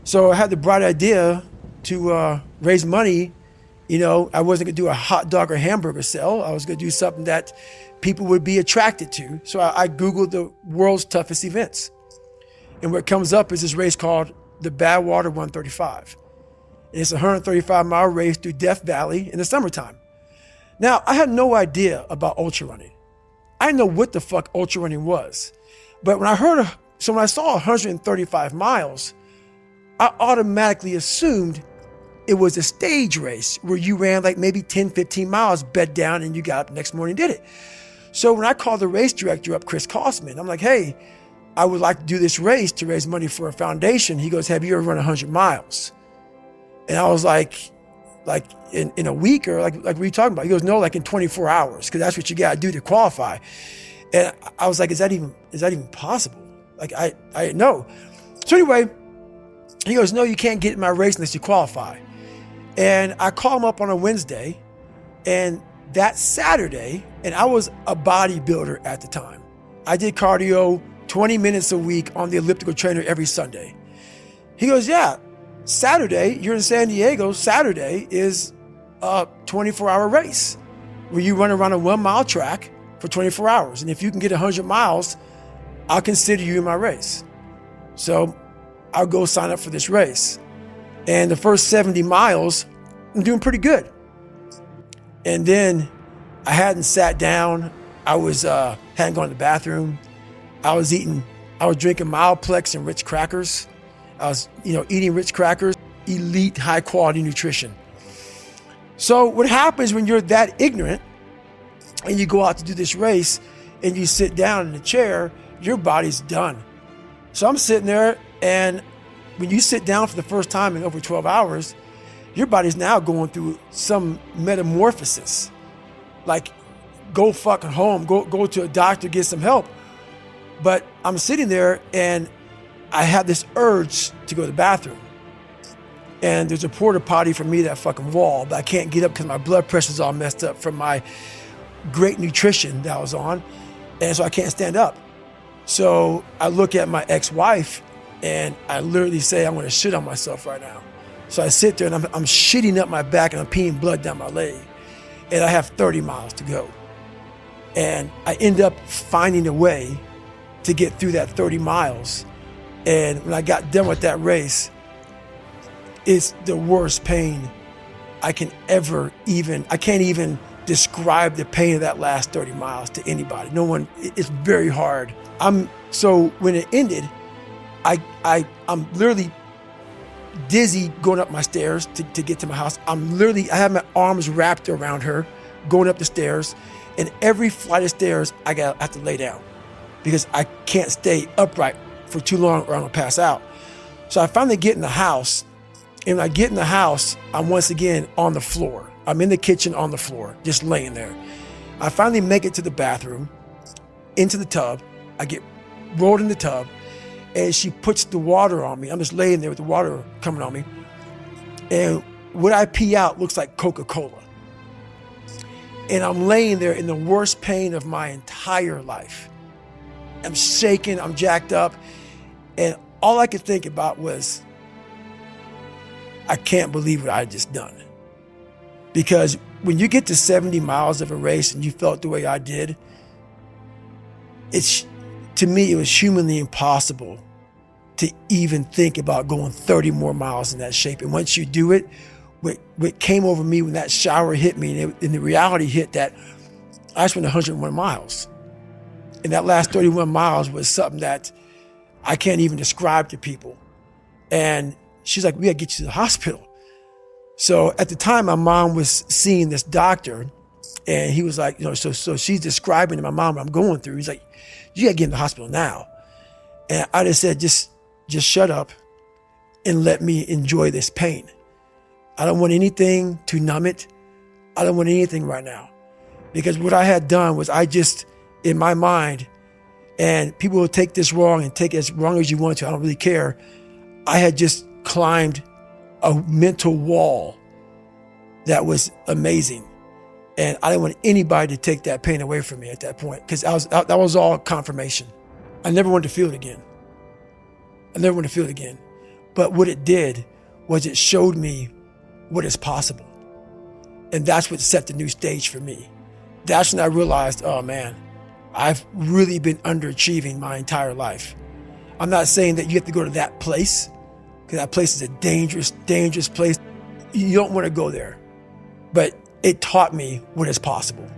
So I had the bright idea to raise money. You know, I wasn't gonna do a hot dog or hamburger sale. I was gonna do something that people would be attracted to. So I Googled the world's toughest events. And what comes up is this race called the Badwater 135. And it's a 135-mile race through Death Valley in the summertime. Now, I had no idea about ultra running. I didn't know what the fuck ultra running was. But when I saw 135 miles, I automatically assumed it was a stage race where you ran like maybe 10, 15 miles, bed down, and you got up the next morning and did it. So when I called the race director up, Chris Kosman, I'm like, hey, I would like to do this race to raise money for a foundation. He goes, have you ever run 100 miles? And I was like in a week, or like what are you talking about? He goes, no, like in 24 hours, because that's what you got to do to qualify. And I was like, is that even possible? Like, I didn't know. So anyway, he goes, no, you can't get in my race unless you qualify. And I call him up on a Wednesday, and that Saturday, and I was a bodybuilder at the time. I did cardio 20 minutes a week on the elliptical trainer every Sunday. He goes, yeah, Saturday, you're in San Diego, Saturday is a 24-hour race where you run around a 1-mile track for 24 hours. And if you can get 100 miles, I'll consider you in my race. So I'll go sign up for this race. And the first 70 miles, I'm doing pretty good. And then I hadn't sat down. I hadn't gone to the bathroom. I was drinking Mileplex and Ritz crackers. I was, eating Ritz crackers, elite high quality nutrition. So what happens when you're that ignorant and you go out to do this race and you sit down in a chair, your body's done. So I'm sitting there, and when you sit down for the first time in over 12 hours, your body's now going through some metamorphosis. Like, go fucking home, go to a doctor, get some help. But I'm sitting there and I have this urge to go to the bathroom. And there's a porta potty for me, that fucking wall, but I can't get up because my blood pressure's all messed up from my great nutrition that I was on. And so I can't stand up. So I look at my ex-wife and I literally say, I'm gonna shit on myself right now. So I sit there and I'm shitting up my back and I'm peeing blood down my leg. And I have 30 miles to go. And I end up finding a way to get through that 30 miles. And when I got done with that race, it's the worst pain I can't even describe the pain of that last 30 miles to anybody. No one, it's very hard. So when it ended, I'm literally dizzy going up my stairs to get to my house. I have my arms wrapped around her going up the stairs, and every flight of stairs I have to lay down because I can't stay upright for too long or I'm gonna pass out. So I finally get in the house, and when I get in the house, I'm once again on the floor. I'm in the kitchen on the floor, just laying there. I finally make it to the bathroom, into the tub. I get rolled in the tub, and she puts the water on me. I'm just laying there with the water coming on me. And what I pee out looks like Coca-Cola. And I'm laying there in the worst pain of my entire life. I'm shaking, I'm jacked up. And all I could think about was, I can't believe what I just done. Because when you get to 70 miles of a race and you felt the way I did, to me, it was humanly impossible to even think about going 30 more miles in that shape. And once you do it, what came over me when that shower hit me, and the reality hit that I just went 101 miles. And that last 31 miles was something that I can't even describe to people. And she's like, we gotta get you to the hospital. So at the time, my mom was seeing this doctor, and he was like, so she's describing to my mom what I'm going through. He's like, you gotta get in the hospital now. And I just said, just shut up and let me enjoy this pain. I don't want anything to numb it. I don't want anything right now. Because what I had done was in my mind, and people will take this wrong and take it as wrong as you want to, I don't really care. I had just climbed a mental wall that was amazing. And I didn't want anybody to take that pain away from me at that point, because that was all confirmation. I never wanted to feel it again. But what it did was it showed me what is possible. And that's what set the new stage for me. That's when I realized, oh man, I've really been underachieving my entire life. I'm not saying that you have to go to that place, because that place is a dangerous, dangerous place. You don't want to go there. But it taught me what is possible.